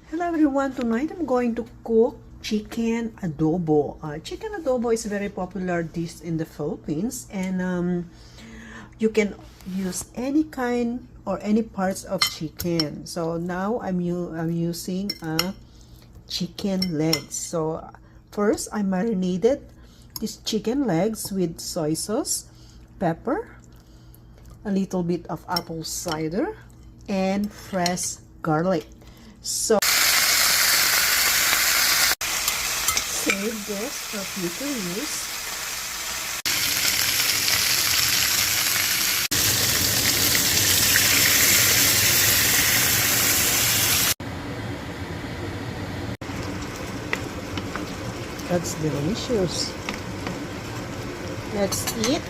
Hello everyone, tonight I'm going to cook chicken adobo. Chicken adobo is a very popular dish in the Philippines, and you can use any kind or any parts of chicken. So now I'm using chicken legs. So first I marinated these chicken legs with soy sauce, pepper, a little bit of apple cider, and fresh garlic. So save this for future use. That's delicious. Let's eat.